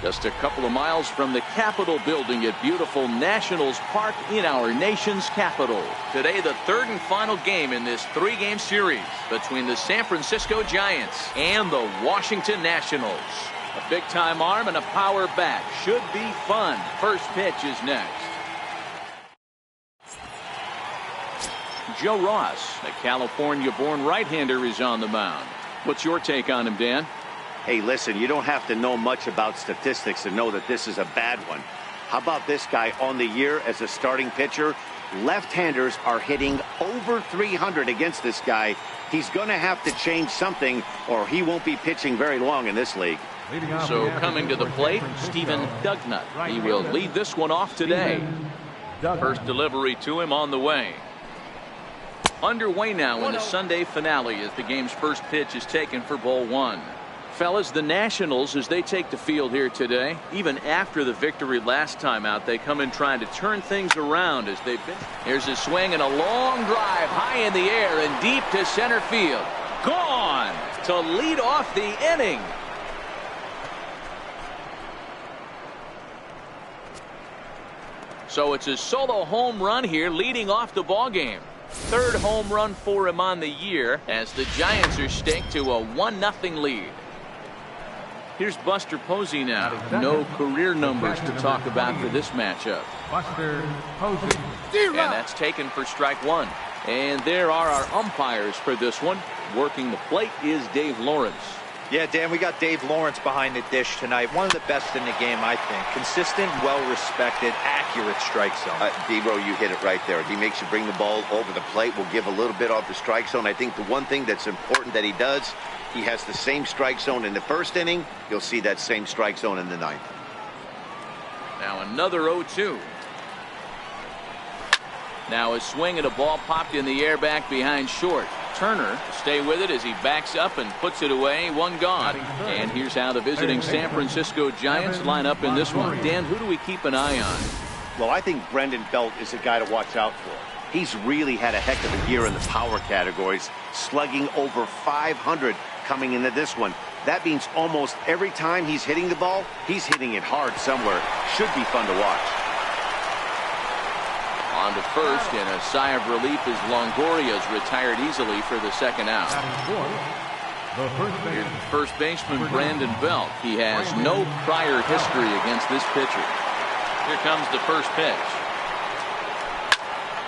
Just a couple of miles from the Capitol building at beautiful Nationals Park in our nation's capital. Today, the third and final game in this three-game series between the San Francisco Giants and the Washington Nationals. A big-time arm and a power bat. Should be fun. First pitch is next. Joe Ross, a California-born right-hander, is on the mound. What's your take on him, Dan? Hey, listen, you don't have to know much about statistics to know that this is a bad one. How about this guy on the year as a starting pitcher? Left-handers are hitting over 300 against this guy. He's going to have to change something or he won't be pitching very long in this league. So coming to the plate, Stephen Dugnut. He will lead this one off today. First delivery to him on the way. Underway now in the Sunday finale as the game's first pitch is taken for ball one. Fellas, the Nationals, as they take the field here today, even after the victory last time out, they come in trying to turn things around as they've been. Here's a swing and a long drive high in the air and deep to center field. Gone to lead off the inning. So it's a solo home run here leading off the ball game. Third home run for him on the year as the Giants are staked to a 1-0 lead. Here's Buster Posey now. No career numbers to talk about for this matchup. Buster Posey. And that's taken for strike one. And there are our umpires for this one. Working the plate is Dave Lawrence. Yeah, Dan, we got Dave Lawrence behind the dish tonight. One of the best in the game, I think. Consistent, well-respected, accurate strike zone. D-Row, you hit it right there. He makes you bring the ball over the plate. Will give a little bit off the strike zone. I think the one thing that's important that he does, he has the same strike zone in the first inning. You'll see that same strike zone in the ninth. Now another 0-2. Now a swing and a ball popped in the air back behind short. Turner stay with it as he backs up and puts it away. One gone. And here's how the visiting San Francisco Giants line up in this one. Dan, who do we keep an eye on? Well, I think Brendan Belt is a guy to watch out for. He's really had a heck of a year in the power categories, slugging over 500 coming into this one. That means almost every time he's hitting the ball, he's hitting it hard somewhere. Should be fun to watch. On to first, and a sigh of relief as Longoria's retired easily for the second out. Here's the first baseman, Brandon Belt. He has no prior history against this pitcher. Here comes the first pitch.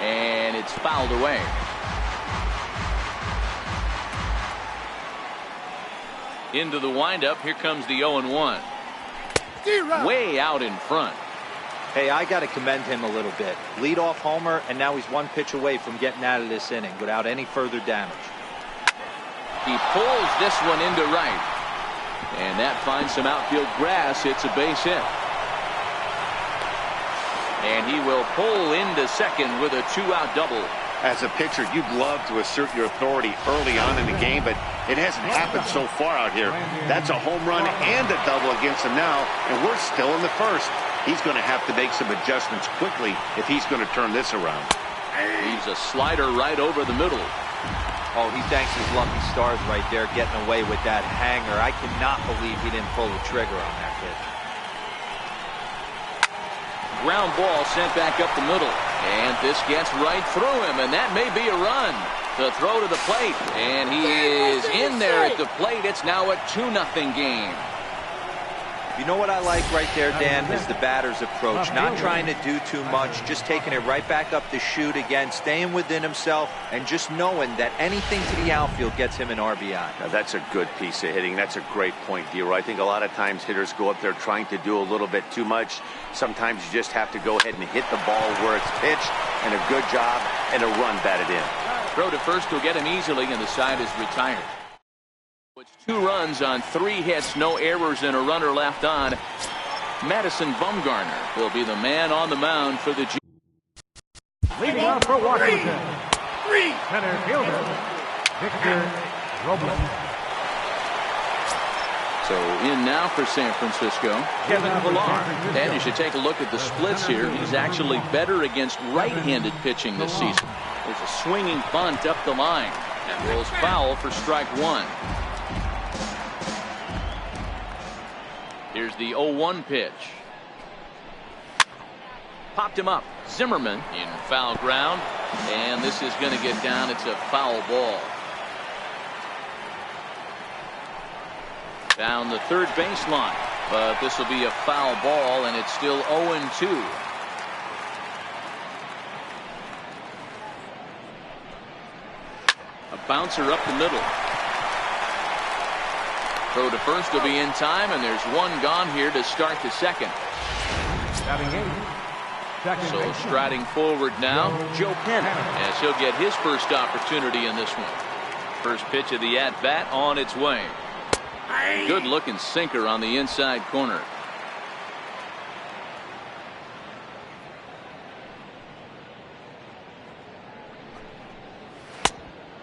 And it's fouled away. Into the windup, here comes the 0-1. Way out in front. Hey, I got to commend him a little bit. Leadoff homer, and now he's one pitch away from getting out of this inning without any further damage. He pulls this one into right. And that finds some outfield grass. It's a base hit. And he will pull into second with a 2-out double. As a pitcher, you'd love to assert your authority early on in the game, but it hasn't happened so far out here. That's a home run and a double against him now, and we're still in the first. He's going to have to make some adjustments quickly if he's going to turn this around. He's a slider right over the middle. Oh, he thanks his lucky stars right there getting away with that hanger. I cannot believe he didn't pull the trigger on that pitch. Ground ball sent back up the middle. And this gets right through him, and that may be a run. The throw to the plate, and he is in there at the plate. It's now a 2-0 game. You know what I like right there, Dan, is the batter's approach. Not trying to do too much, just taking it right back up the chute again, staying within himself, and just knowing that anything to the outfield gets him an RBI. Now, that's a good piece of hitting. That's a great point, D-Row. I think a lot of times hitters go up there trying to do a little bit too much. Sometimes you just have to go ahead and hit the ball where it's pitched, and a good job, and a run batted in. Throw to first will get him easily, and the side is retired. It's 2 runs on 3 hits, no errors, and a runner left on. Madison Bumgarner will be the man on the mound for the G. Leading off for Washington, center fielder, Victor Robles. So in now for San Francisco, Kevin Pillar. And you should take a look at the splits here. He's actually better against right-handed pitching this season. There's a swinging bunt up the line and rolls foul for strike one. Here's Here's the 0-1 pitch. Popped him up. Zimmerman in foul ground, and this is going to get down. It's a foul ball. Down the third baseline, but this will be a foul ball, and it's still 0-2. A bouncer up the middle. Throw to first will be in time, and there's one gone here to start the second. So striding forward now, Joe Penn, as he'll get his first opportunity in this one. First pitch of the at-bat on its way. Good looking sinker on the inside corner.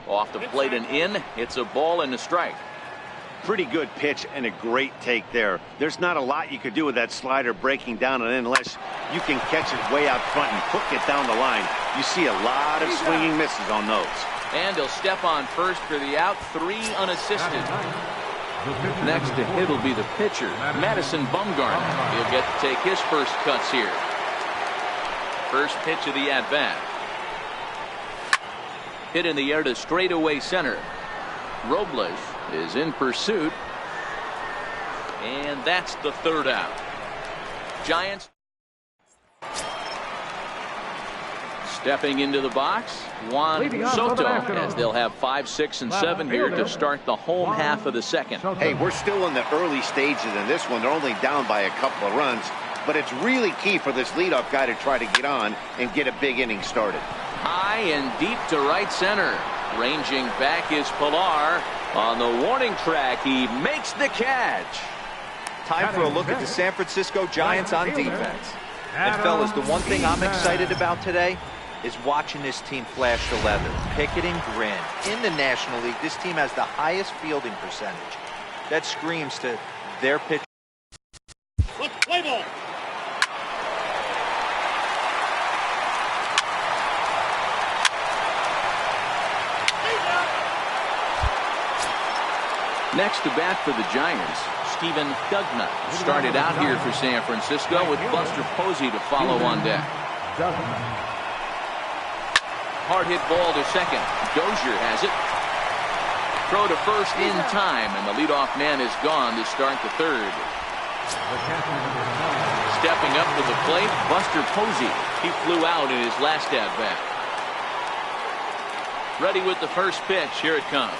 Off the plate and in. It's a ball and a strike. Pretty good pitch and a great take there. There's not a lot you could do with that slider breaking down and in unless you can catch it way out front and hook it down the line. You see a lot of swinging misses on those. And he'll step on first for the out. 3 unassisted. Next to hit will be the pitcher, Madison Bumgarner. He'll get to take his first cuts here. First pitch of the at-bat. Hit in the air to straightaway center. Robles is in pursuit, and that's the third out. Giants stepping into the box, Juan Soto, as they'll have 5, 6, and 7 here to start the home half of the second. Hey, we're still in the early stages in this one. They're only down by a couple of runs, but it's really key for this leadoff guy to try to get on and get a big inning started. High and deep to right center. Ranging back is Pilar. On the warning track, he makes the catch. Time for a look at the San Francisco Giants on defense. And fellas, the one thing I'm excited about today is watching this team flash the leather, picket and grin. In the National League, this team has the highest fielding percentage. That screams to their pitch. Play ball. Next to bat for the Giants, Stephen Doughnut started out here for San Francisco with Buster Posey to follow on deck. Hard hit ball to second. Dozier has it. Throw to first in time, and the leadoff man is gone to start the third. Stepping up to the plate, Buster Posey. He flew out in his last at-bat. Ready with the first pitch. Here it comes.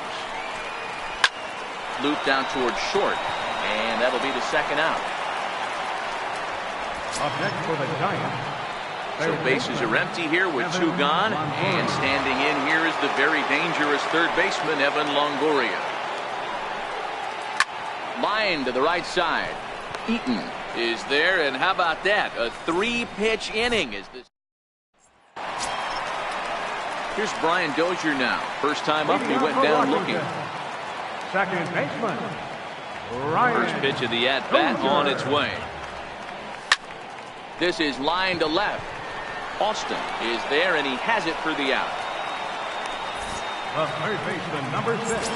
Loop down towards short, and that'll be the second out. Up next for the Giants. So bases are empty here with 2 gone, and standing in here is the very dangerous third baseman, Evan Longoria. Line to the right side. Eaton is there, and how about that? A 3-pitch inning is this. Here's Brian Dozier now. First time up, he went down looking. Second baseman, First pitch of the at-bat on its way. This is line to left. Austin is there, and he has it for the out. The third baseman, number 6,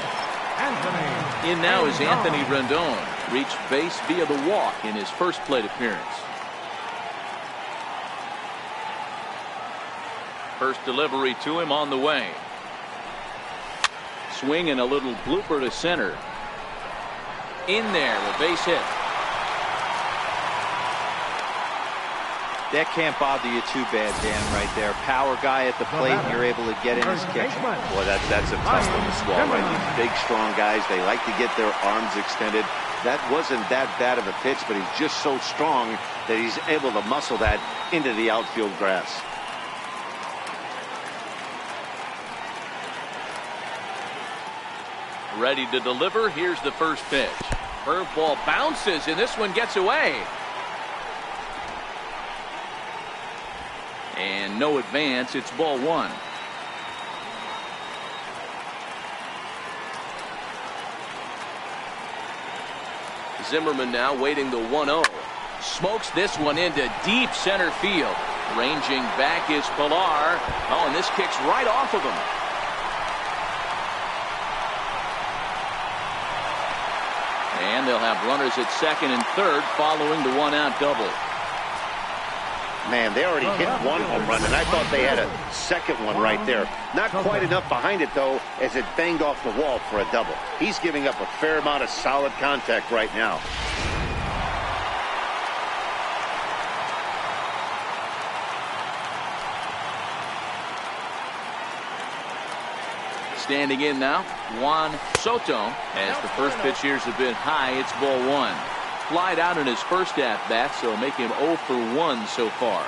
Anthony. In now is Anthony Rendon. Reached base via the walk in his first plate appearance. First delivery to him on the way. Swing and a little blooper to center. In there, a base hit. That can't bother you too bad, Dan, right there. Power guy at the plate, and you're able to get in his catch. Boy, that's a tough one to swallow, right? These big, strong guys, they like to get their arms extended. That wasn't that bad of a pitch, but he's just so strong that he's able to muscle that into the outfield grass. Ready to deliver. Here's the first pitch. Curveball bounces, and this one gets away. And no advance. It's ball 1. Zimmerman now waiting the 1-0. Smokes this one into deep center field. Ranging back is Pilar. Oh, and this kicks right off of him. And they'll have runners at second and third following the one-out double. Man, they already hit one home run, and I thought they had a second one right there. Not quite enough behind it, though, as it banged off the wall for a double. He's giving up a fair amount of solid contact right now. Standing in now, Juan Soto. As the first pitch here's a bit high, it's ball one. Flied out in his first at-bat, so make him 0 for 1 so far.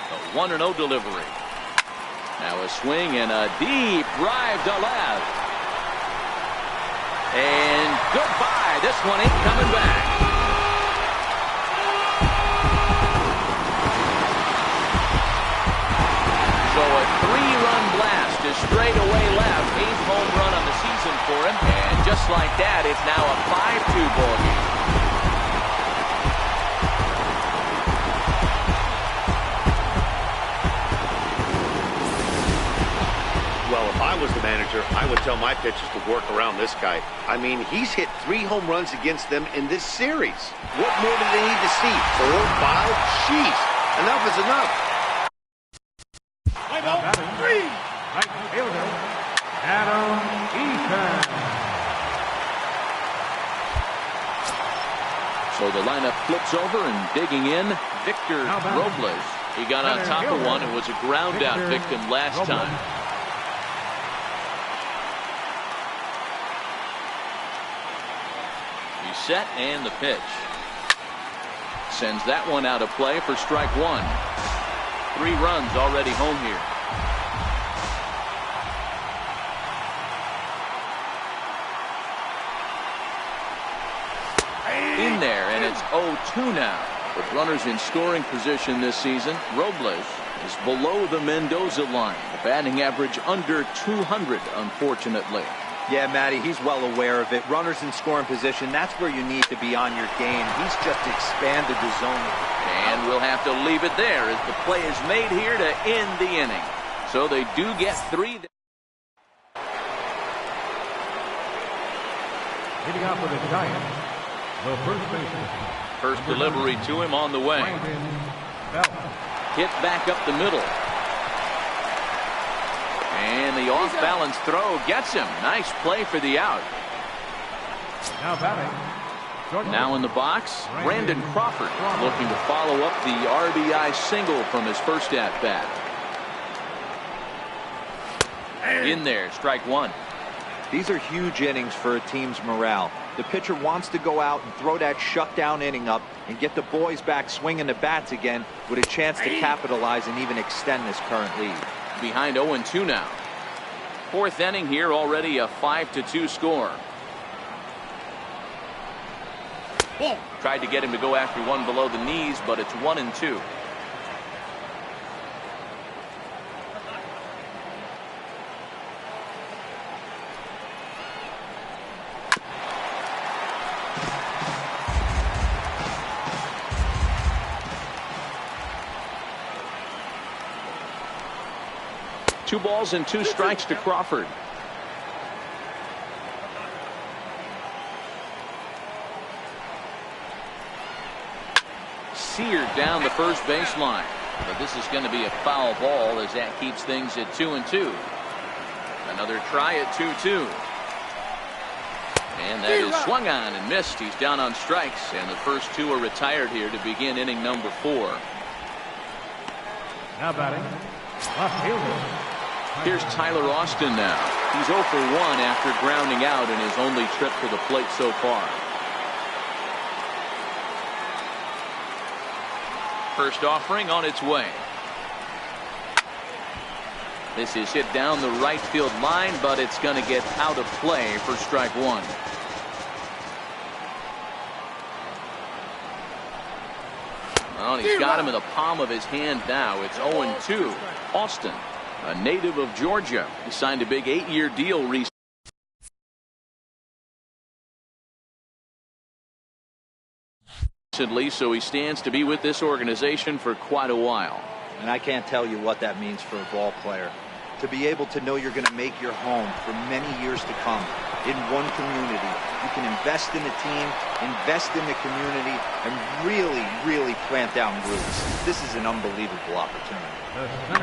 A 1-0 delivery. Now a swing and a deep drive to left. And goodbye. This one ain't coming back. So a 3-run blast is straight away left. 8th home run on the season for him. And just like that, it's now a 5-2 ball game. Well, if I was the manager, I would tell my pitchers to work around this guy. I mean, he's hit 3 home runs against them in this series. What more do they need to see? 4, 5? Jeez, enough is enough. Now batting, right fielder, Adam Eaton. So the lineup flips over and digging in, Victor Robles. He got on top of one and was a ground out victim last time. He's set and the pitch. Sends that one out of play for strike one. 3 runs already home here. In there, and it's 0-2 now. With runners in scoring position this season, Robles is below the Mendoza line. The batting average under 200, unfortunately. Yeah, Matty, he's well aware of it. Runners in scoring position, that's where you need to be on your game. He's just expanded the zone. And we'll have to leave it there as the play is made here to end the inning. So they do get 3. Hitting out for the Giants, the first baseman. First delivery to him on the way. Hit back up the middle. And the off-balance throw gets him. Nice play for the out. Now batting. Now in the box, Brandon Crawford looking to follow up the RBI single from his first at-bat. In there, strike one. These are huge innings for a team's morale. The pitcher wants to go out and throw that shutdown inning up and get the boys back swinging the bats again with a chance to capitalize and even extend this current lead. Behind 0-2 now. 4th inning here, already a 5-2 score. Tried to get him to go after one below the knees, but it's 1-2. Two balls and 2 strikes to Crawford. Seared down the first baseline. But this is going to be a foul ball as that keeps things at 2-2. Another try at 2-2. And that is swung on and missed. He's down on strikes, and the first 2 are retired here to begin inning number 4. Now batting, left fielder. Here's Tyler Austin now. He's 0 for 1 after grounding out in his only trip to the plate so far. First offering on its way. This is hit down the right field line, but it's going to get out of play for strike one. Well, he's got him in the palm of his hand now. It's 0-2. Austin, a native of Georgia, he signed a big 8-year deal recently, so he stands to be with this organization for quite a while. And I can't tell you what that means for a ball player. to be able to know you're going to make your home for many years to come in one community. You can invest in the team, invest in the community, and really, really plant down roots. This is an unbelievable opportunity.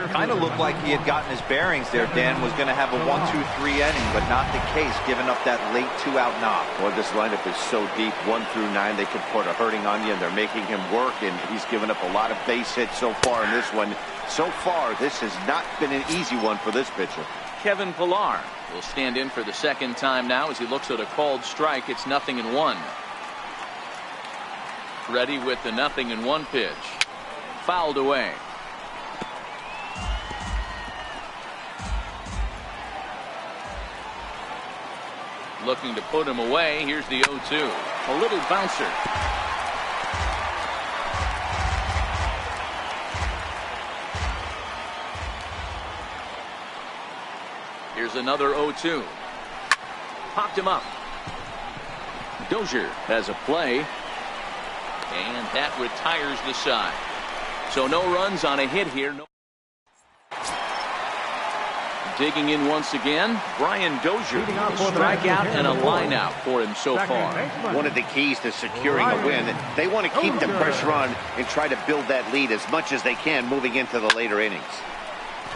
Kind of looked like he had gotten his bearings there. Dan was going to have a 1-2-3 inning, but not the case, giving up that late 2-out knock. Well, this lineup is so deep, 1 through 9, they could put a hurting on you, and they're making him work, and he's given up a lot of base hits so far in this one. So far, this has not been an easy one for this pitcher. Kevin Pillar will stand in for the second time now as he looks at a called strike. It's 0-1. Ready with the 0-1 pitch. Fouled away. Looking to put him away. Here's the 0-2. A little bouncer. Here's another 0-2. Popped him up. Dozier has a play. And that retires the side. So no runs on a hit here. Digging in once again, Brian Dozier. A strikeout and a line out for him so far. One of the keys to securing a win. They want to keep the pressure on and try to build that lead as much as they can moving into the later innings.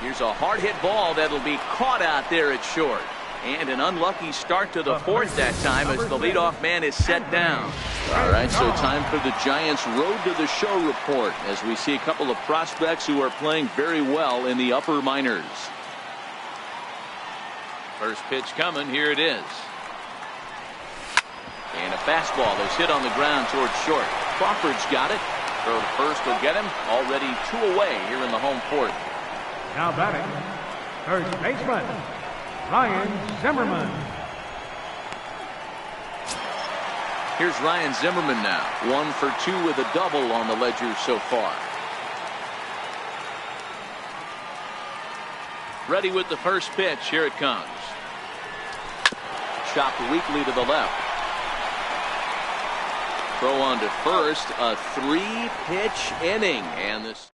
Here's a hard hit ball that'll be caught out there at short. And an unlucky start to the fourth that time as the leadoff man is set down. All right, so time for the Giants' Road to the Show report as we see a couple of prospects who are playing very well in the upper minors. First pitch coming. Here it is. And a fastball is hit on the ground towards short. Crawford's got it. Throw to first will get him. Already 2 away here in the home fourth. Now batting, first baseman, Ryan Zimmerman. Here's Ryan Zimmerman now. 1 for 2 with a double on the ledger so far. Ready with the first pitch. Here it comes. Chopped weakly to the left. Throw on to first. A 3-pitch inning. And this.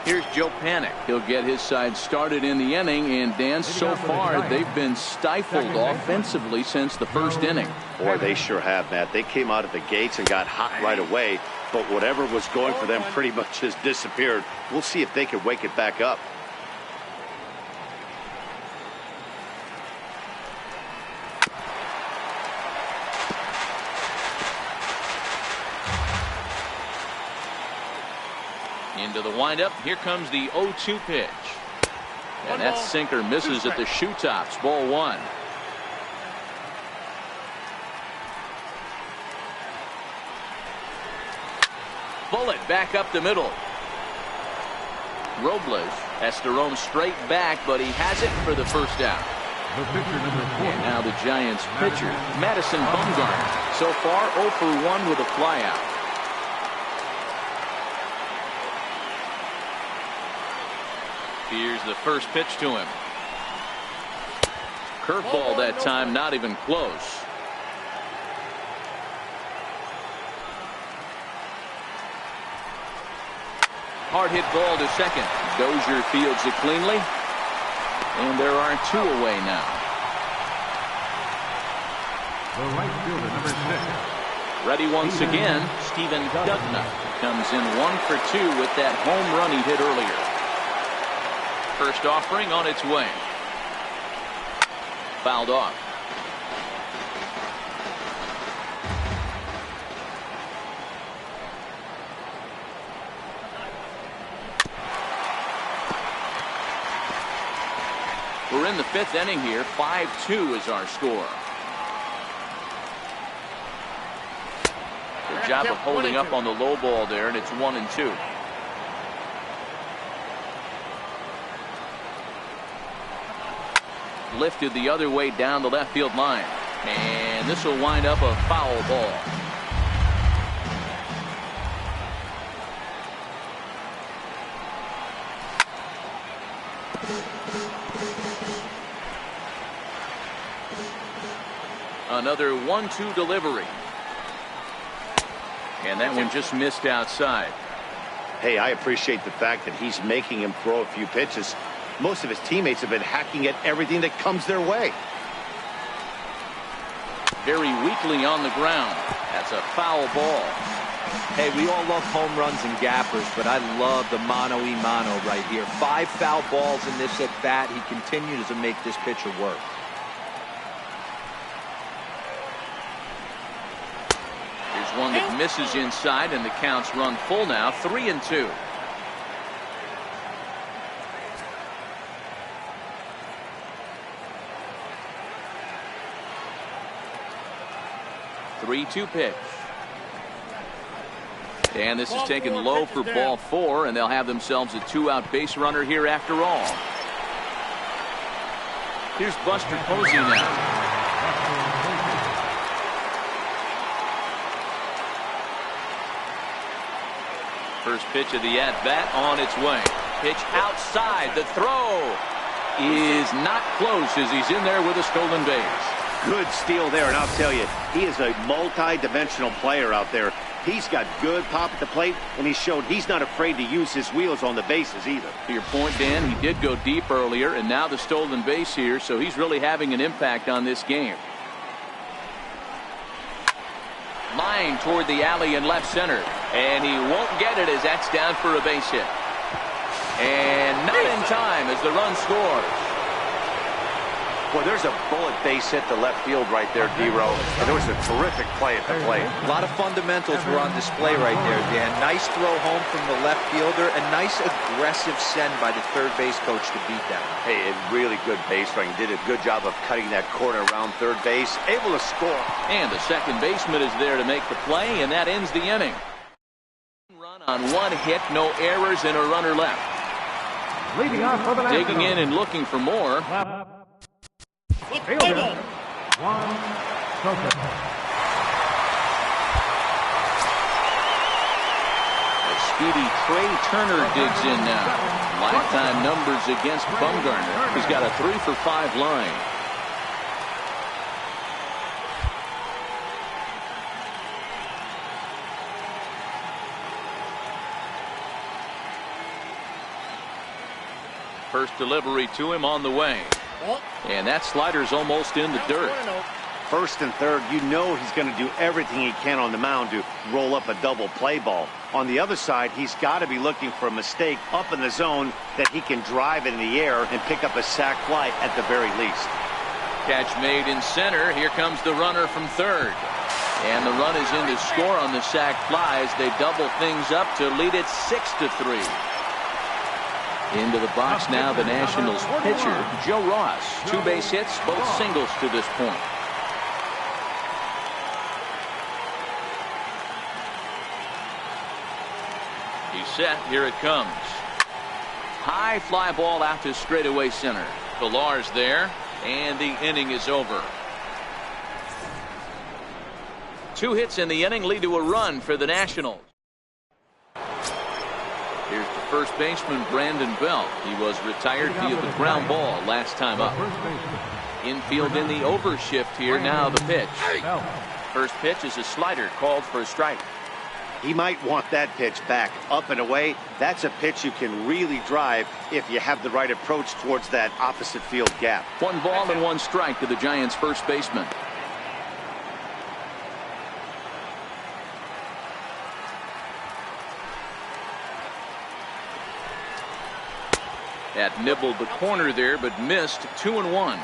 Here's Joe Panik. He'll get his side started in the inning. And Dan, so far they've been stifled offensively since the first inning. Boy, they sure have, Matt. They came out of the gates and got hot right away. But whatever was going for them pretty much has disappeared. We'll see if they can wake it back up. Into the windup. Here comes the 0-2 pitch. And that sinker misses at the shoe tops. Ball 1. Bullet back up the middle. Robles has to roam straight back, but he has it for the first out. The pitcher number 4. And now the Giants pitcher, Madison Bumgarner. So far 0 for 1 with a flyout. Here's the first pitch to him. Curveball that time, not even close. Hard hit ball to second. Dozier fields it cleanly. And there are 2 away now. The right fielder, number 6. Ready once again, Steven Doughnut comes in 1 for 2 with that home run he hit earlier. First offering on its way. Fouled off. We're in the 5th inning here. 5-2 is our score. Good job of holding up on the low ball there, and it's 1-2. Lifted the other way down the left field line. And this will wind up a foul ball. Another 1-2 delivery. And that one just missed outside. Hey, I appreciate the fact that he's making him throw a few pitches. Most of his teammates have been hacking at everything that comes their way. Very weakly on the ground. That's a foul ball. Hey, we all love home runs and gappers, but I love the mano-y-mano right here. 5 foul balls in this at bat. He continues to make this pitcher work. Here's one that misses inside, and the count's run full now, 3-2. Three-two pitch. And this is taken low for ball 4, and they'll have themselves a 2-out base runner here after all. Here's Buster Posey now. First pitch of the at-bat on its way. Pitch outside. The throw is not close as he's in there with a stolen base. Good steal there, and I'll tell you, he is a multi-dimensional player out there. He's got good pop at the plate, and he showed he's not afraid to use his wheels on the bases either. To your point, Dan, he did go deep earlier, and now the stolen base here, so he's really having an impact on this game. Line toward the alley in left center, and he won't get it as that's down for a base hit. And not in time as the run scores. Well, there's a bullet base hit to left field right there, D-Row. And there was a terrific play at the plate. A lot of fundamentals were on display right there, Dan. Nice throw home from the left fielder. A nice aggressive send by the third base coach to beat that. Hey, a really good base running. Did a good job of cutting that corner around third base. Able to score. And the second baseman is there to make the play, and that ends the inning. Run on 1 hit, no errors, and a runner left. Leading off for the Nationals. Digging in and looking for more. Fielder, Juan Soto. The speedy Trey Turner digs in now. Lifetime numbers against Bumgarner. He's got a 3-for-5 line. First delivery to him on the way. And that slider's almost in the dirt. First and third, you know he's going to do everything he can on the mound to roll up a double play ball. On the other side, he's got to be looking for a mistake up in the zone that he can drive in the air and pick up a sac fly at the very least. Catch made in center. Here comes the runner from third. And the run is in to score on the sac fly as they double things up to lead it 6-3. Into the box now the Nationals pitcher, Joe Ross. 2 base hits, both singles to this point. He's set. Here it comes. High fly ball out to straightaway center. Pillar's there, and the inning is over. 2 hits in the inning lead to a run for the Nationals. Here's the first baseman, Brandon Belt. He was retired via the ground ball last time up. Infield in the overshift here. Now the pitch. First pitch is a slider called for a strike. He might want that pitch back up and away. That's a pitch you can really drive if you have the right approach towards that opposite field gap. 1 ball and 1 strike to the Giants first baseman. That nibbled the corner there, but missed. 2-1.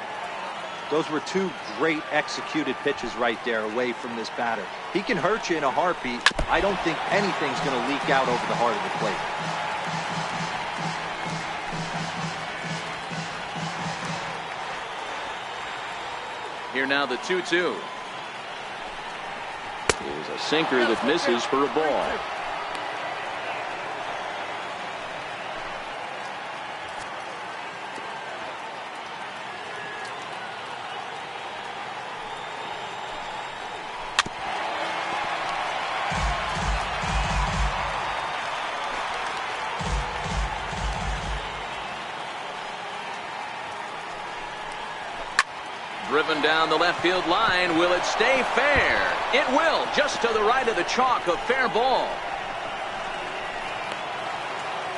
Those were 2 great executed pitches right there away from this batter. He can hurt you in a heartbeat. I don't think anything's going to leak out over the heart of the plate. Here now the 2-2. Here's a sinker that misses for a ball. Driven down the left field line. Will it stay fair? It will. Just to the right of the chalk, a fair ball.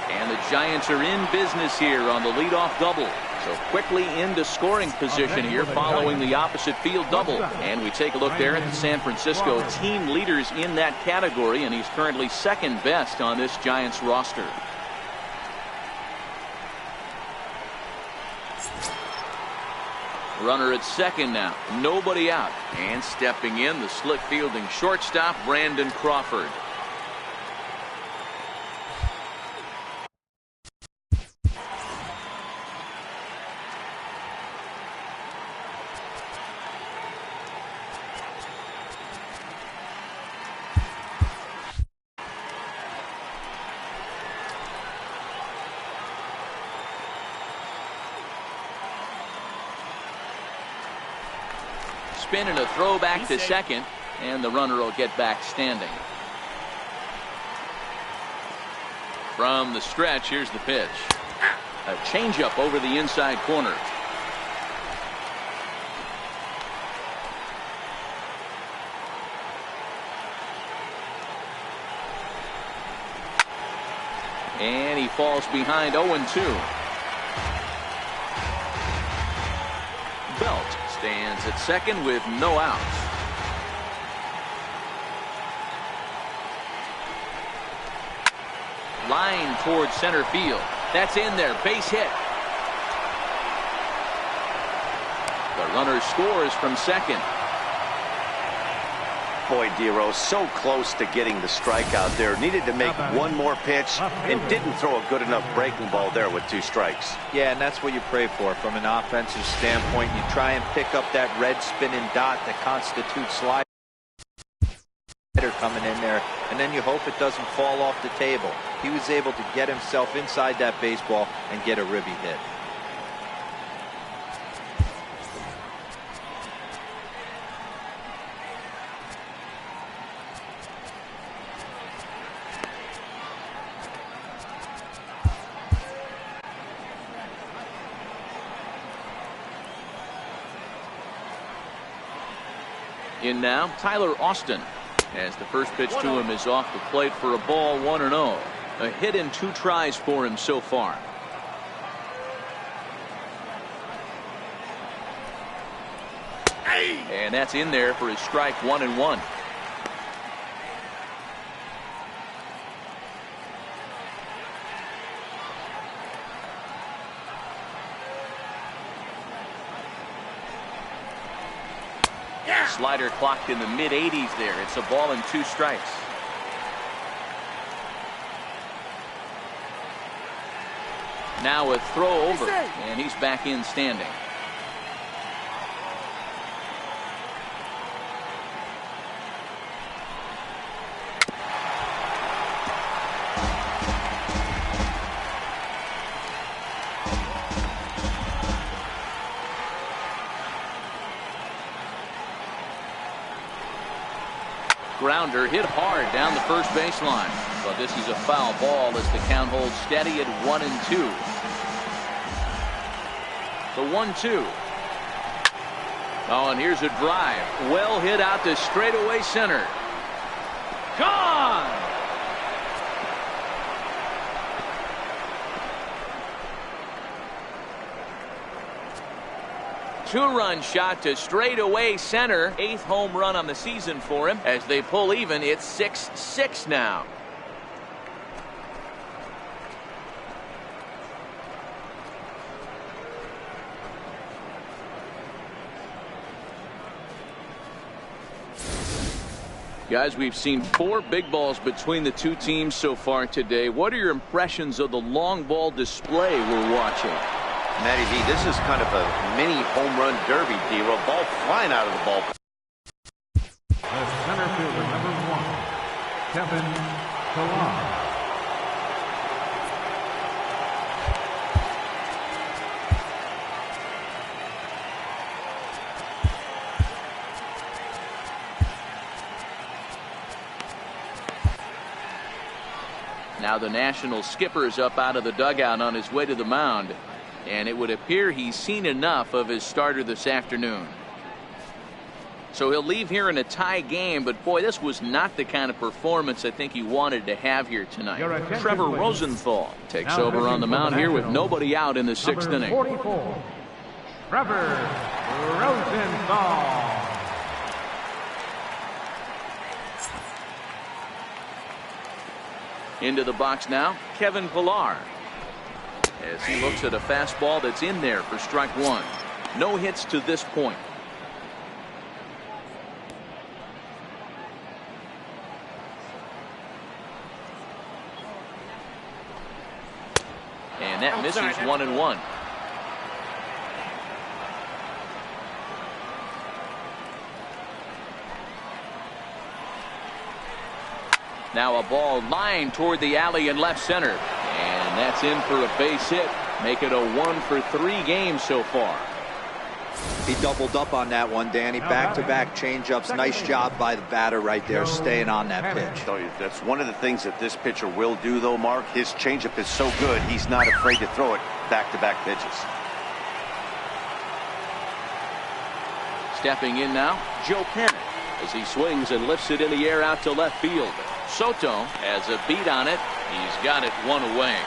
And And the Giants are in business here on the leadoff double. So quickly into scoring position here following the opposite field double. And we take a look there at the San Francisco team leaders in that category, and he's currently second best on this Giants roster. Runner at second now, nobody out. And stepping in, the slick fielding shortstop, Brandon Crawford. Spin and a throw back to second, and the runner will get back standing. From the stretch, here's the pitch. A changeup over the inside corner. And he falls behind 0-2. Belt stands at second with no outs. Line towards center field. That's in there. Base hit. The runner scores from second. Boy, Dero, so close to getting the strikeout there. Needed to make one more pitch and didn't throw a good enough breaking ball there with 2 strikes. Yeah, and that's what you pray for from an offensive standpoint. You try and pick up that red spinning dot that constitutes slider coming in there, and then you hope it doesn't fall off the table. He was able to get himself inside that baseball and get a ribby hit. In now, Tyler Austin, as the first pitch to him is off the plate for a ball, 1-0. A hit in 2 tries for him so far. And that's in there for his strike, 1-1. Slider clocked in the mid-80s there. It's a ball and 2 strikes. Now a throw over, and he's back in standing. Grounder hit hard down the first baseline, but this is a foul ball as the count holds steady at 1-2. The 1-2. Oh, and here's a drive. Well hit out to straightaway center. Gone! Two-run shot to straightaway center. 8th home run on the season for him. As they pull even, it's 6-6 now. Guys, we've seen 4 big balls between the 2 teams so far today. What are your impressions of the long ball display we're watching? Matty V, this is kind of a mini home run derby, Dero. Ball flying out of the ball. The center fielder, number 1, Kevin Pillar. Now the National skipper is up out of the dugout on his way to the mound. And it would appear he's seen enough of his starter this afternoon. So he'll leave here in a tie game, but boy, this was not the kind of performance I think he wanted to have here tonight. Trevor Rosenthal takes over on the mound here with nobody out in the 6th inning. 44, Trevor Rosenthal. Into the box now, Kevin Pillar, as he looks at a fastball that's in there for strike one. No hits to this point. And that misses 1-1. Now a ball lined toward the alley in left center. And that's in for a base hit. Make it a 1-for-3 game so far. He doubled up on that one, Danny. Back-to-back changeups. Nice job by the batter right there, staying on that pitch. I tell you, that's one of the things that this pitcher will do, though, Mark. His changeup is so good, he's not afraid to throw it back-to-back pitches. Stepping in now, Joe Pennant, as he swings and lifts it in the air out to left field. Soto has a beat on it. He's got it one away.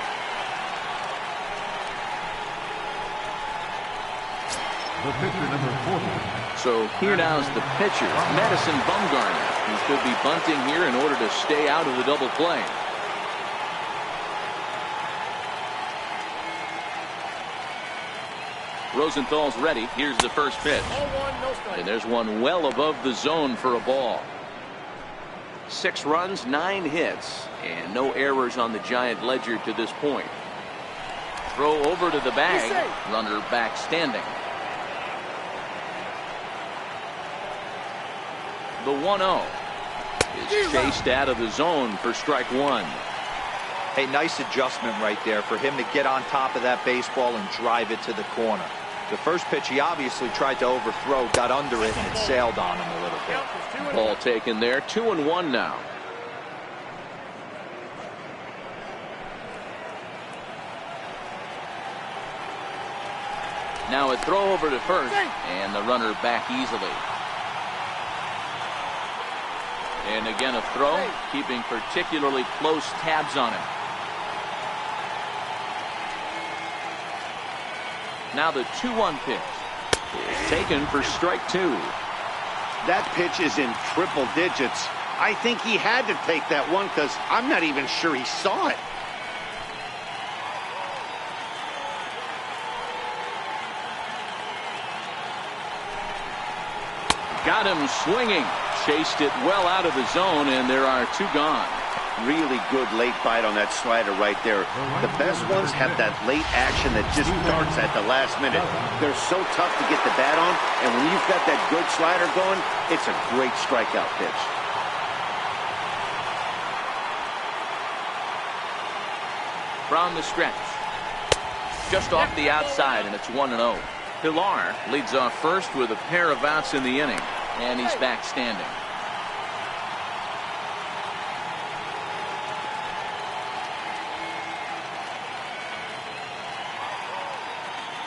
The pitcher, number 40. So here now's the pitcher, Madison Bumgarner, who could be bunting here in order to stay out of the double play. Rosenthal's ready. Here's the first pitch. And there's one well above the zone for a ball. 6 runs, 9 hits, and no errors on the Giant ledger to this point. Throw over to the bag. Runner back standing. The 1-0 is chased out of the zone for strike one. Hey, nice adjustment right there for him to get on top of that baseball and drive it to the corner. The first pitch he obviously tried to overthrow, got under it, and it sailed on him a little bit. Ball taken there, 2-1 now. Now a throw over to first, and the runner back easily. And again a throw, keeping particularly close tabs on him. Now the 2-1 pitch is taken for strike two. That pitch is in triple digits. I think he had to take that one because I'm not even sure he saw it. Got him swinging. Chased it well out of the zone, and there are 2 gone. Really good late bite on that slider right there. The best ones have that late action that just darts at the last minute. They're so tough to get the bat on, and when you've got that good slider going, it's a great strikeout pitch. From the stretch. Just off the outside, and it's 1-0. Pillar leads off first with a pair of outs in the inning, and he's back standing.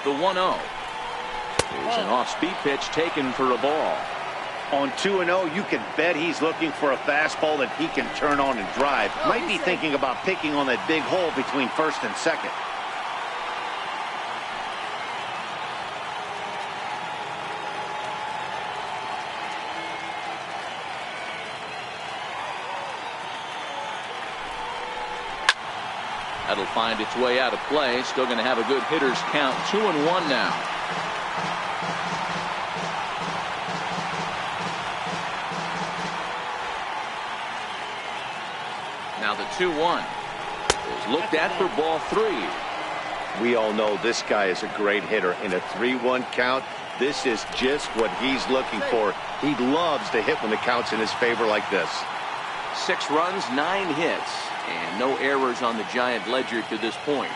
The 1-0 is an off-speed pitch taken for a ball. On 2-0, you can bet he's looking for a fastball that he can turn on and drive. Might be thinking about picking on that big hole between first and second. That'll find its way out of play. Still going to have a good hitter's count. 2-1 now. Now the 2-1 is looked at for ball 3. We all know this guy is a great hitter. In a 3-1 count, this is just what he's looking for. He loves to hit when the count's in his favor like this. 6 runs, 9 hits, and no errors on the Giant ledger to this point.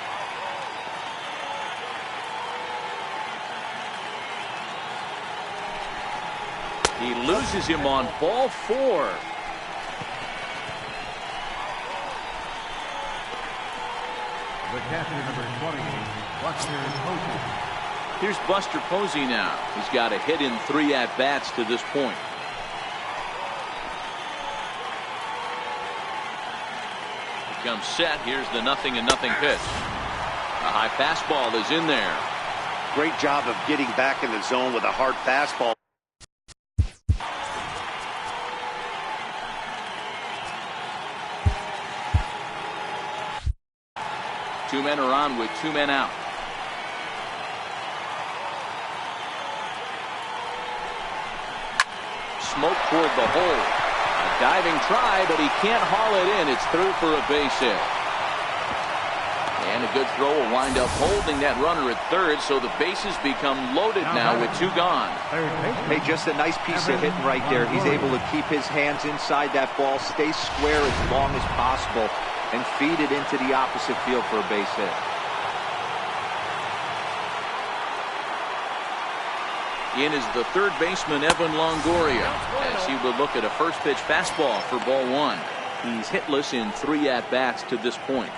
He loses him on ball 4. The catcher, number 20, Buster Posey. Here's Buster Posey now. He's got a hit in 3 at-bats to this point. comes set. Here's the 0-0 pitch. A high fastball is in there. Great job of getting back in the zone with a hard fastball. Two men are on with 2 men out. Smoke toward the hole. A diving try, but he can't haul it in. It's through for a base hit. And a good throw will wind up holding that runner at third, so the bases become loaded now with 2 gone. Hey, just a nice piece of hitting right there. He's able to keep his hands inside that ball, stay square as long as possible, and feed it into the opposite field for a base hit. In is the third baseman, Evan Longoria, as he would look at a first pitch fastball for ball 1. He's hitless in 3 at-bats to this point.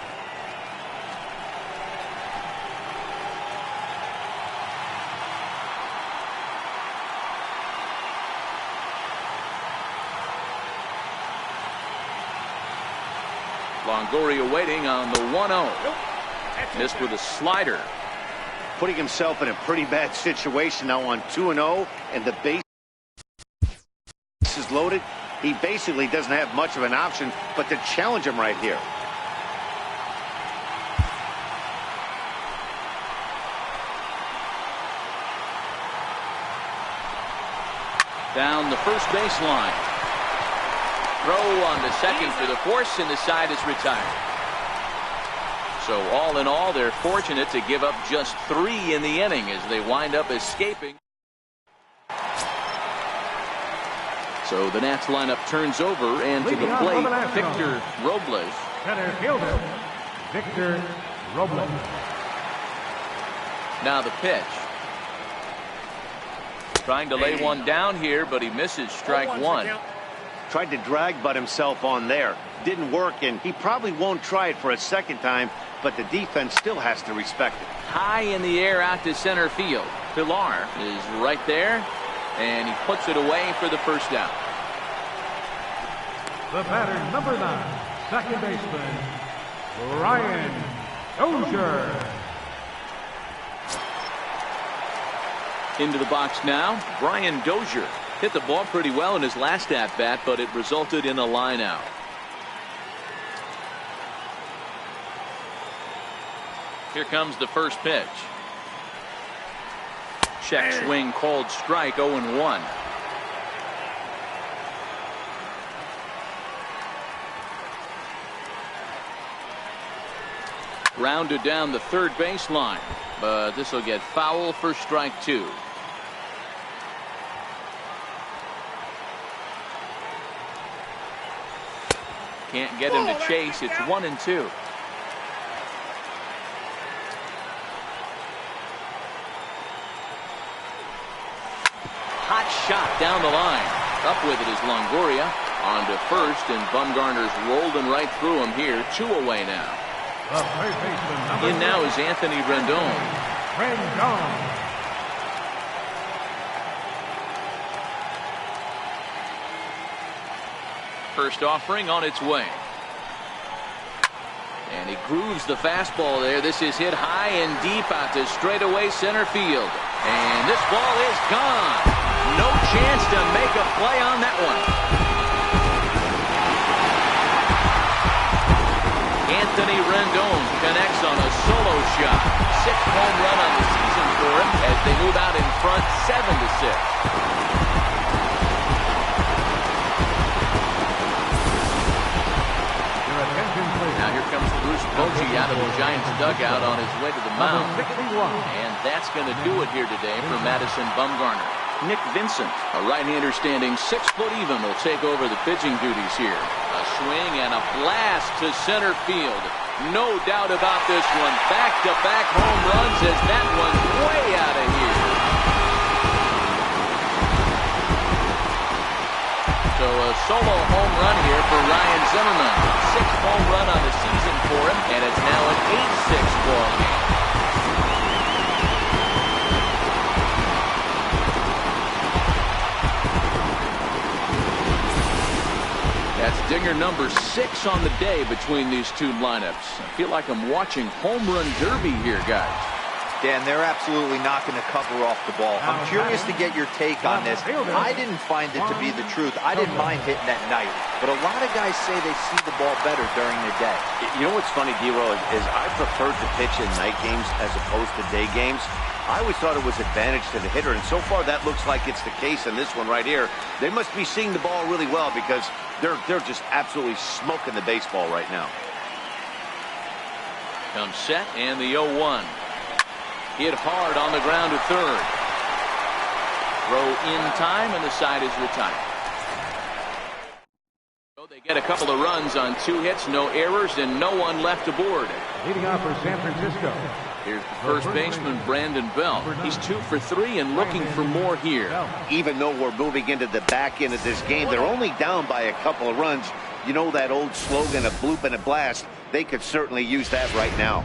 Longoria waiting on the 1-0. Missed with a slider. Putting himself in a pretty bad situation now on 2-0, and the base is loaded. He basically doesn't have much of an option but to challenge him right here. Down the first baseline. Throw on the second for the force, and the side is retired. So all in all, they're fortunate to give up just 3 in the inning as they wind up escaping. So the Nats lineup turns over, and to the plate, Victor Robles. Center fielder, Victor Robles. Now the pitch. Trying to lay one down here, but he misses strike 1. Tried to drag butt himself on there. Didn't work, and he probably won't try it for a second time, but the defense still has to respect it. High in the air out to center field. Pilar is right there, and he puts it away for the first down. The batter, number 9, second baseman, Brian Dozier. Into the box now, Brian Dozier. Hit the ball pretty well in his last at-bat, but it resulted in a line out. Here comes the first pitch. Check swing called strike, 0-1. Grounded down the third baseline, but this will get foul for strike 2. Can't get him to chase. It's 1-2. Hot shot down the line. Up with it is Longoria. On to first, and Bumgarner's rolling right through him here. 2 away now. The third baseman, In now is Anthony Rendon. Rendon. First offering on its way. And he grooves the fastball there. This is hit high and deep out to straightaway center field. And this ball is gone. No chance to make a play on that one. Anthony Rendon connects on a solo shot. 6th home run on the season for him as they move out in front 7-6. Now here comes Bruce Bochy out of the Giants dugout on his way to the mound. And that's going to do it here today for Madison Bumgarner. Nick Vincent, a right-hander standing 6 foot even, will take over the pitching duties here. A swing and a blast to center field. No doubt about this one. Back-to-back home runs as that one's way out of here. So a solo home run here for Ryan Zimmerman. 6th home run on the season for him, and it's now an 8-6 ball game. That's Dick Ringer number 6 on the day between these two lineups. I feel like I'm watching home run derby here, guys. Dan, they're absolutely not going to cover off the ball. I'm curious to get your take on this. I didn't find it to be the truth. I didn't mind hitting at night. But a lot of guys say they see the ball better during the day. You know what's funny, D-Roll, is I preferred to pitch in night games as opposed to day games. I always thought it was advantage to the hitter, and so far that looks like it's the case in this one right here. They must be seeing the ball really well because they're just absolutely smoking the baseball right now. Comes set and the 0-1. Hit hard on the ground to third. Throw in time and the side is retired. So they get a couple of runs on 2 hits, no errors, and no one left aboard. Leading off for San Francisco. Here's the first baseman, Brandon Belt. He's 2 for 3 and looking for more here. Even though we're moving into the back end of this game, they're only down by a couple of runs. You know that old slogan, a bloop and a blast? They could certainly use that right now.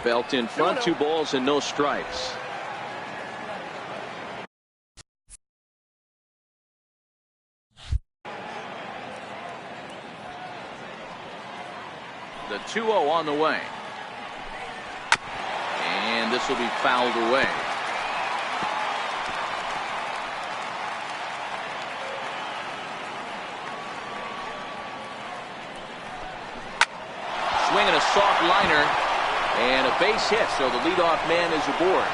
Belt in front, 2 balls and no strikes. The 2-0 on the way. And this will be fouled away. Swinging a soft liner. And a base hit, so the leadoff man is aboard.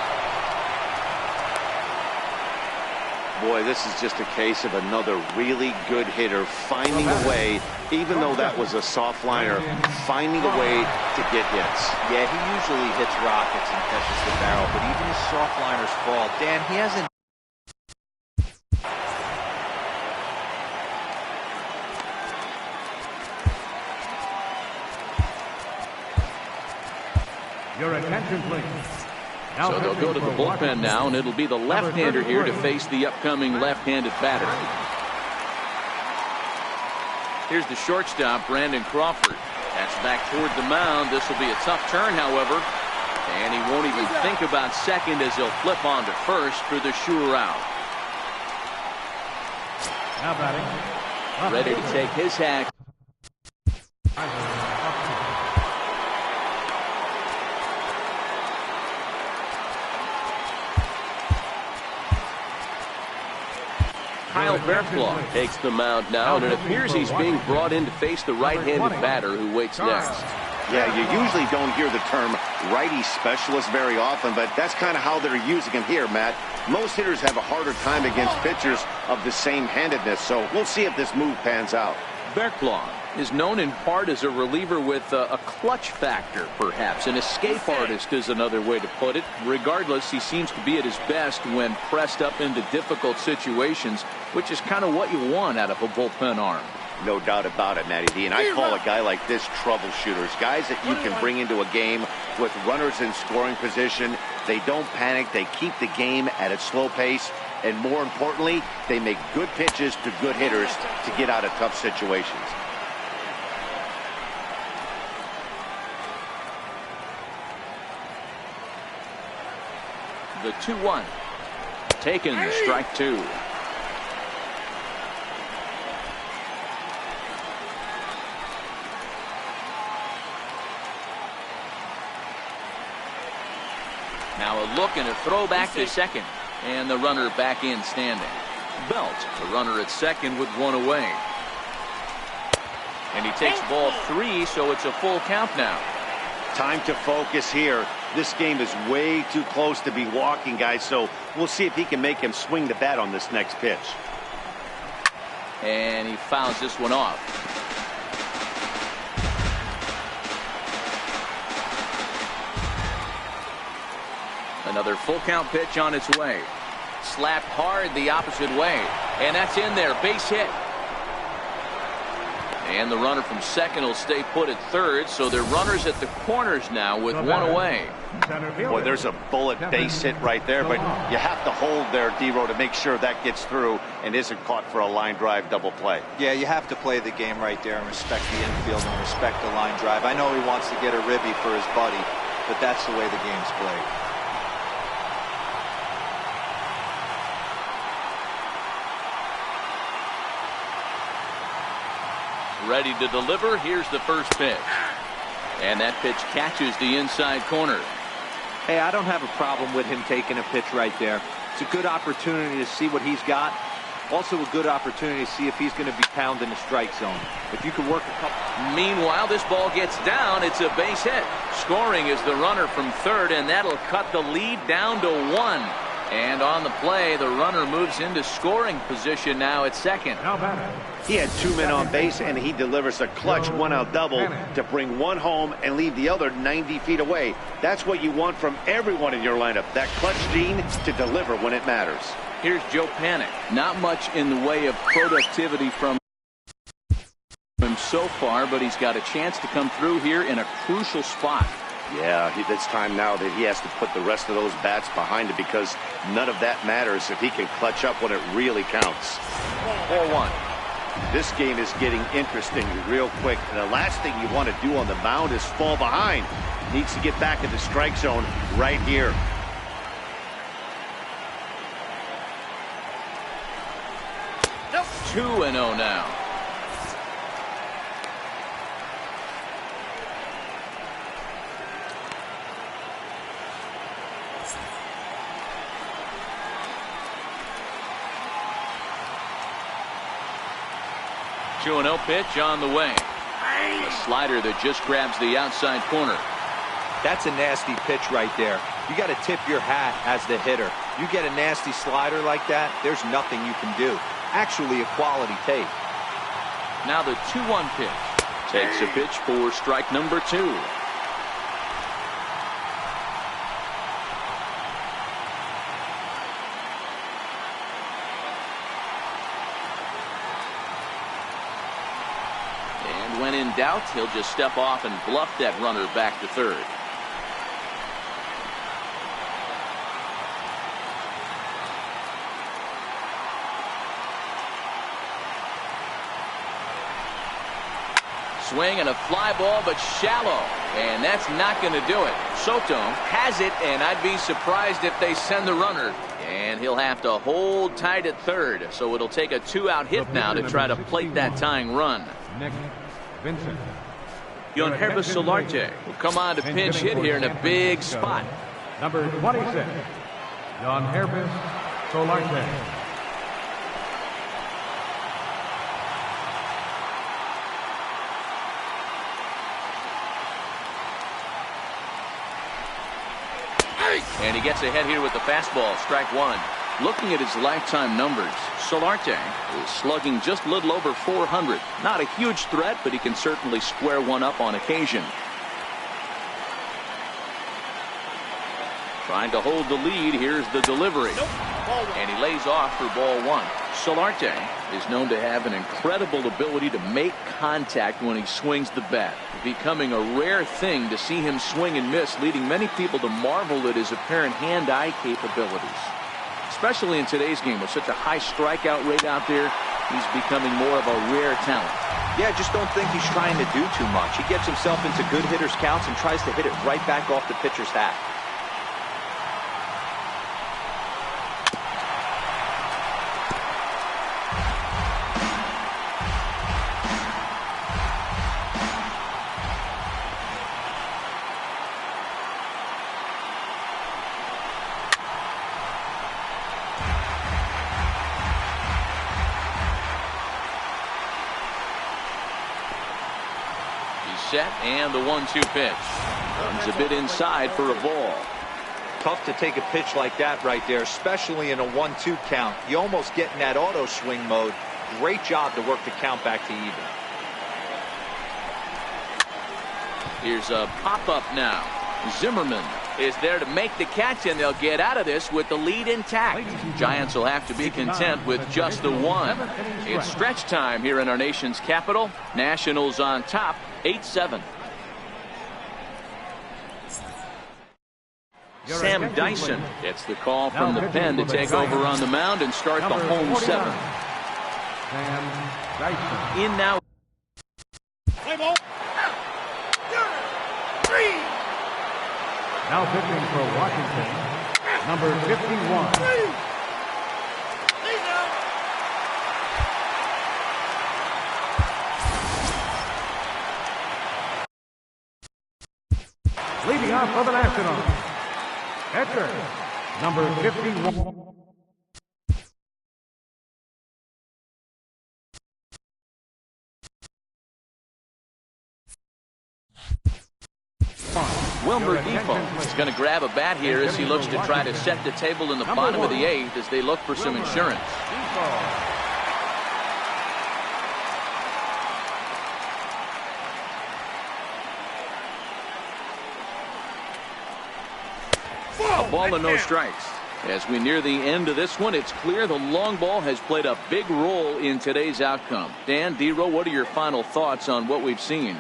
Boy, this is just a case of another really good hitter finding a way, even though that was a soft liner, finding a way to get hits. Yeah, he usually hits rockets and catches the barrel, but even his soft liners fall. Dan, he hasn't. Your attention, please. So they'll go to the bullpen now, and it'll be the left-hander here to face the upcoming left-handed batter. Here's the shortstop, Brandon Crawford. That's back toward the mound. This will be a tough turn, however. And he won't even think about second as he'll flip on to first for the sure out. Now batting. Ready to take his hack. Kyle Bearclaw takes the mound now, and it appears he's being brought in to face the right-handed batter who waits next. Yeah, you usually don't hear the term righty specialist very often, but that's kind of how they're using him here, Matt. Most hitters have a harder time against pitchers of the same handedness, so we'll see if this move pans out. Bearclaw is known in part as a reliever with a clutch factor, perhaps. An escape artist is another way to put it. Regardless, he seems to be at his best when pressed up into difficult situations, which is kind of what you want out of a bullpen arm. No doubt about it, Matty D. And I call a guy like this troubleshooters. Guys that you can bring into a game with runners in scoring position. They don't panic. They keep the game at a slow pace. And more importantly, they make good pitches to good hitters to get out of tough situations. The 2-1. Taken, strike 2. Now a look and a throw back to second. And the runner back in standing. Belt, the runner at second with 1 away. And he takes ball 3, so it's a full count now. Time to focus here. This game is way too close to be walking, guys, so we'll see if he can make him swing the bat on this next pitch. And he fouls this one off. Another full count pitch on its way. Slapped hard the opposite way. And that's in there. Base hit. And the runner from second will stay put at third, so they're runners at the corners now with 1 away. Boy, there's a bullet base hit right there, but you have to hold there, D-Row, to make sure that gets through and isn't caught for a line drive double play. Yeah, you have to play the game right there and respect the infield and respect the line drive. I know he wants to get a ribby for his buddy, but that's the way the game's played. ready to deliver. Here's the first pitch. And that pitch catches the inside corner. Hey, I don't have a problem with him taking a pitch right there. It's a good opportunity to see what he's got. Also a good opportunity to see if he's going to be pounding the strike zone. If you can work a couple. Meanwhile, this ball gets down. It's a base hit. Scoring is the runner from third, and that'll cut the lead down to 1. And on the play, the runner moves into scoring position now at second. He had 2 men on base, and he delivers a clutch 1-out double to bring one home and leave the other 90 feet away. That's what you want from everyone in your lineup, that clutch gene to deliver when it matters. Here's Joe Panik. Not much in the way of productivity from him so far, but he's got a chance to come through here in a crucial spot. Yeah, it's time now that he has to put the rest of those bats behind it, because none of that matters if he can clutch up when it really counts. 4-1. This game is getting interesting real quick, and the last thing you want to do on the mound is fall behind. Needs to get back in the strike zone right here. Nope. 2-0 now. Two 2-0 pitch on the way. A slider that just grabs the outside corner. That's a nasty pitch right there. You got to tip your hat as the hitter. You get a nasty slider like that, there's nothing you can do. Actually a quality take. Now the 2-1 pitch. Takes a pitch for strike number 2. When in doubt, he'll just step off and bluff that runner back to third. Swing and a fly ball, but shallow. And that's not going to do it. Soto has it, and I'd be surprised if they send the runner. And he'll have to hold tight at third. So it'll take a 2-out hit now to try to plate that tying run. Herbis Solarte will come on to pinch hit here in a big spot. Number 26, Herbis Solarte. And he gets ahead here with the fastball, strike 1. Looking at his lifetime numbers, Solarte is slugging just a little over 400. Not a huge threat, but he can certainly square one up on occasion. Trying to hold the lead. Here's the delivery. And he lays off for ball 1. Solarte is known to have an incredible ability to make contact when he swings the bat, becoming a rare thing to see him swing and miss, leading many people to marvel at his apparent hand-eye capabilities. Especially in today's game with such a high strikeout rate out there, he's becoming more of a rare talent. Yeah, I just don't think he's trying to do too much. He gets himself into good hitters' counts and tries to hit it right back off the pitcher's hat. Set and the 1-2 pitch comes a bit inside for a ball. Tough to take a pitch like that right there, especially in a 1-2 count. You almost get in that auto swing mode. Great job to work the count back to even. Here's a pop-up now. Zimmerman is there to make the catch, and they'll get out of this with the lead intact. Giants will have to be content with just the 1. It's stretch time here in our nation's capital. Nationals on top, 8-7. Sam Dyson gets the call from the pen to take over on the mound and start the home 7. Sam Dyson. In now. Play ball. Now pitching for Washington, number 51. Leading off for the Nationals, catcher, number 51. Wilmer Defoe is going to grab a bat here as he looks to try to set the table in the bottom of the 8th as they look for some insurance. A ball and no strikes. As we near the end of this one, it's clear the long ball has played a big role in today's outcome. Dan, D-Row, what are your final thoughts on what we've seen?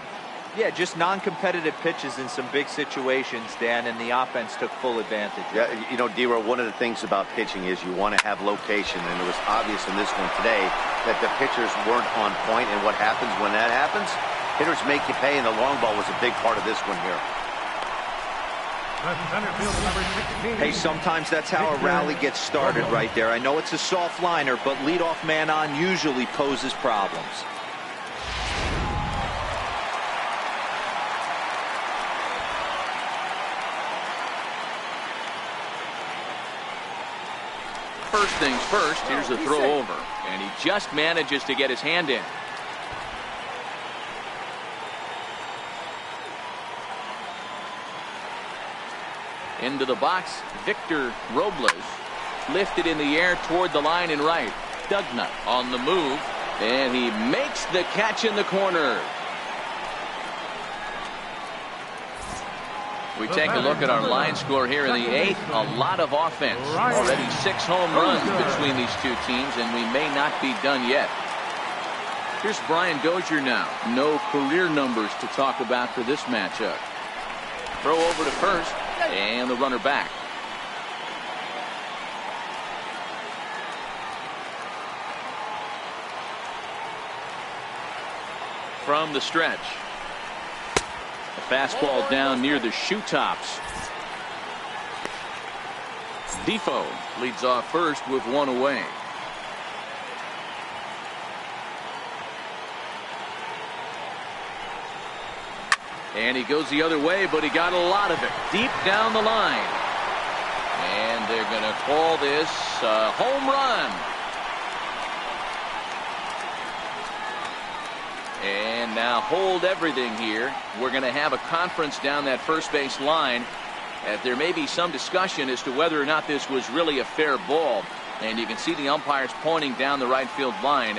Yeah, just non-competitive pitches in some big situations, Dan, and the offense took full advantage. Yeah, you know, D-Row, one of the things about pitching is you want to have location, and it was obvious in this one today that the pitchers weren't on point, and what happens when that happens? Hitters make you pay, and the long ball was a big part of this one here. Hey, sometimes that's how a rally gets started right there. I know it's a soft liner, but leadoff man on usually poses problems. First things first, here's a throw over, and he just manages to get his hand in. Into the box, Victor Robles lifted in the air toward the line and right. Dugnut on the move, and he makes the catch in the corner. We take a look at our line score here in the 8th. A lot of offense. Already 6 home runs between these two teams, and we may not be done yet. Here's Brian Dozier now. No career numbers to talk about for this matchup. Throw over to first, and the runner back. From the stretch. A fastball down near the shoe tops. Defoe leads off first with 1 away. And he goes the other way, but he got a lot of it deep down the line. And they're going to call this a home run. And now hold everything here. We're going to have a conference down that first base line. There may be some discussion as to whether or not this was really a fair ball. And you can see the umpires pointing down the right field line.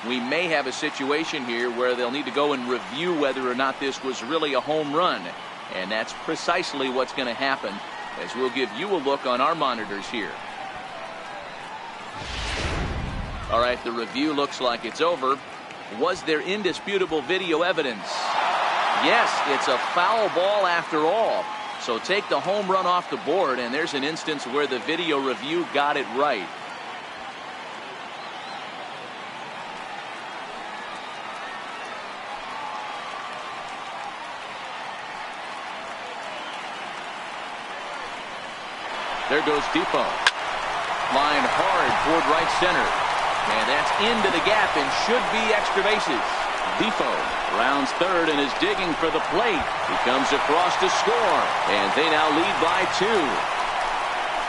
We may have a situation here where they'll need to go and review whether or not this was really a home run. And that's precisely what's going to happen, as we'll give you a look on our monitors here. All right, the review looks like it's over. Was there indisputable video evidence? Yes, it's a foul ball after all. So take the home run off the board, and there's an instance where the video review got it right. There goes Defoe. Line hard toward right center. And that's into the gap and should be extra bases. Defoe rounds third and is digging for the plate. He comes across to score, and they now lead by 2.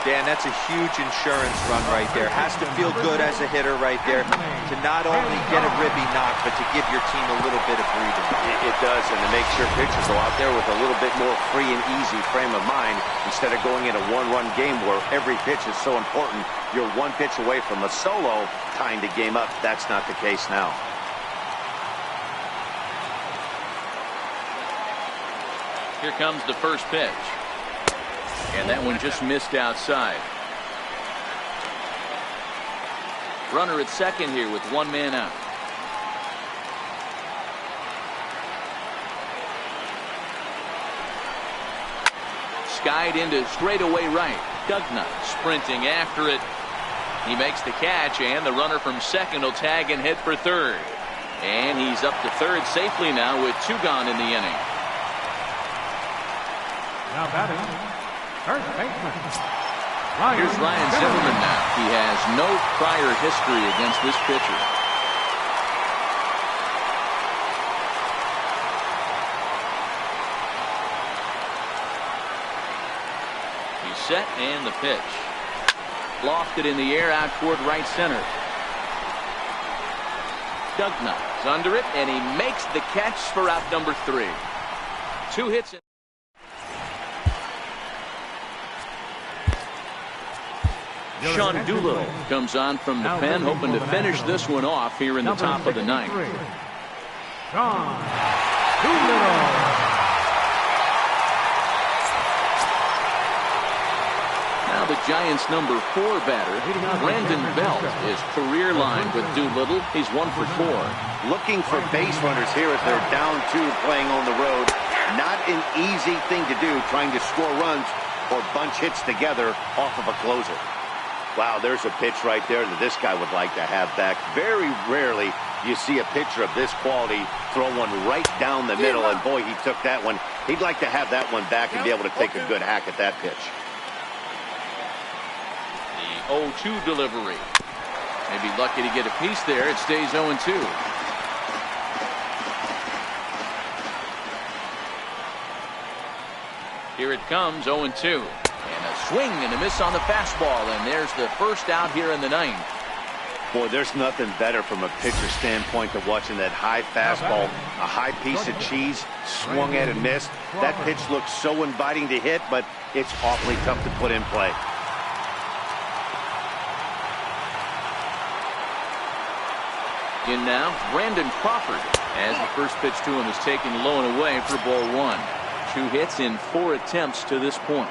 Dan, that's a huge insurance run right there. Has to feel good as a hitter right there to not only get a ribby knock, but to give your team a little bit of breathing. It does, and to make sure pitchers go out there with a little bit more free and easy frame of mind instead of going in a one-run game where every pitch is so important. You're 1 pitch away from a solo tying the game up. That's not the case now. Here comes the first pitch. And that one just missed outside. Runner at second here with 1 man out. Skied into straightaway right. Dugnut sprinting after it. He makes the catch, and the runner from second will tag and head for third. And he's up to third safely now with 2 gone in the inning. Now batting, first baseman. Here's Ryan Zimmerman now. He has no prior history against this pitcher. set and the pitch. Lofted in the air out toward right center. Dugnut is under it, and he makes the catch for out number 3. 2 hits. Sean Doolittle comes on from the pen, hoping to finish this one off here in the top of the 9th. Sean Doolittle. Now the Giants' number 4 batter, Brandon Belt, is career line with Doolittle. He's 1 for 4. Looking for base runners here as they're down 2 playing on the road. Not an easy thing to do, trying to score runs or bunch hits together off of a closer. Wow, there's a pitch right there that this guy would like to have back. Very rarely you see a pitcher of this quality throw one right down the middle, and boy, he took that one. He'd like to have that one back and be able to take a good hack at that pitch. The 0-2 delivery. Maybe lucky to get a piece there. It stays 0-2. Here it comes, 0-2. And a swing and a miss on the fastball, and there's the first out here in the 9th. Boy, there's nothing better from a pitcher standpoint than watching that high fastball, a high piece of cheese, swung at and missed. That pitch looks so inviting to hit, but it's awfully tough to put in play. In now, Brandon Crawford, as the first pitch to him is taken low and away for ball 1. 2 hits in 4 attempts to this point.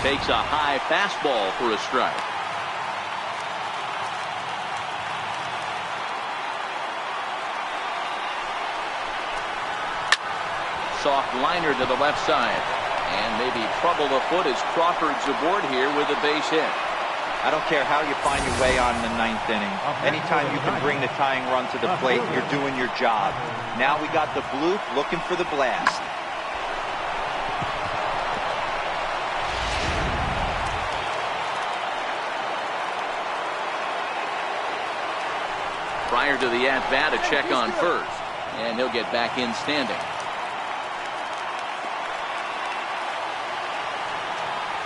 Takes a high fastball for a strike. Soft liner to the left side. And maybe trouble afoot as Crawford's aboard here with a base hit. I don't care how you find your way on in the 9th inning. Anytime you can bring the tying run to the plate, you're doing your job. Now we got the bloop looking for the blast. Prior to the at-bat, a check on first. And he'll get back in standing.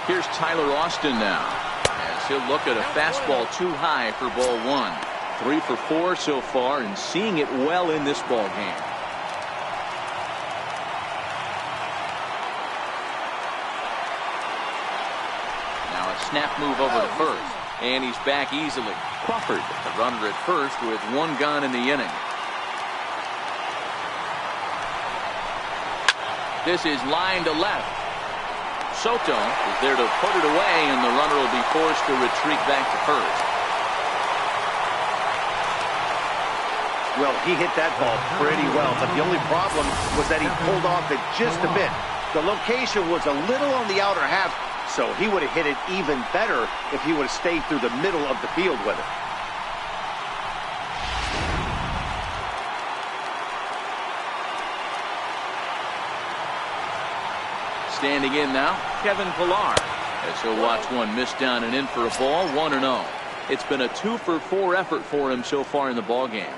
Here's Tyler Austin now, as he'll look at a fastball too high for ball 1. 3 for 4 so far, and seeing it well in this ball game. Now a snap move over to first, and he's back easily. Crawford, the runner at first, with 1 gone in the inning. This is line to left. Soto is there to put it away, and the runner will be forced to retreat back to first. Well, he hit that ball pretty well, but the only problem was that he pulled off it just a bit. The location was a little on the outer half, so he would have hit it even better if he would have stayed through the middle of the field with it. Standing in now, Kevin Pillar, as he'll watch one miss down and in for a ball, 1-0. It's been a 2 for 4 effort for him so far in the ball game.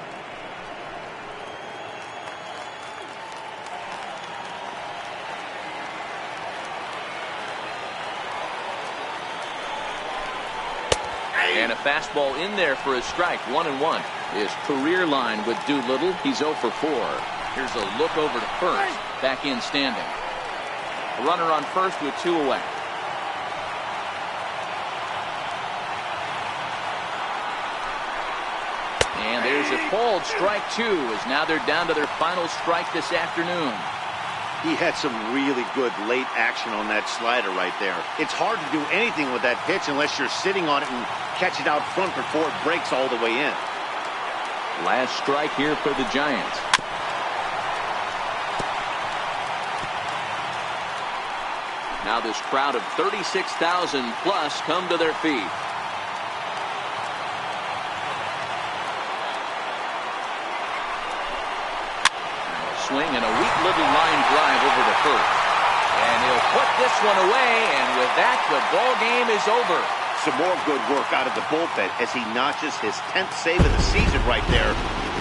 And a fastball in there for a strike. 1-1. His career line with Doolittle. He's 0 for 4. Here's a look over to first. Back in standing. A runner on first with 2 away. And there's a called strike 2, as now they're down to their final strike this afternoon. He had some really good late action on that slider right there. It's hard to do anything with that pitch unless you're sitting on it and catch it out front before it breaks all the way in. Last strike here for the Giants. Now this crowd of 36,000 plus come to their feet. Swing and a weak little line drive over to first. And he'll put this one away, and with that, the ball game is over. Some more good work out of the bullpen as he notches his 10th save of the season right there.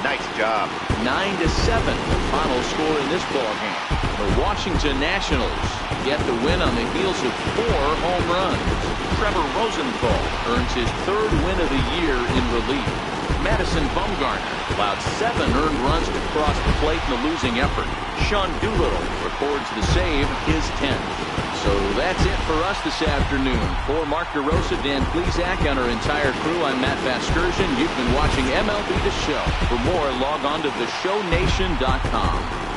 Nice job. 9-7, the final score in this ballgame. The Washington Nationals get the win on the heels of 4 home runs. Trevor Rosenthal earns his 3rd win of the year in relief. Madison Bumgarner allowed 7 earned runs to cross the plate in the losing effort. Sean Doolittle records the save, his 10th. So that's it for us this afternoon. For Mark DeRosa, Dan Plesac, and our entire crew, I'm Matt Vasgersian. You've been watching MLB The Show. For more, log on to theshownation.com.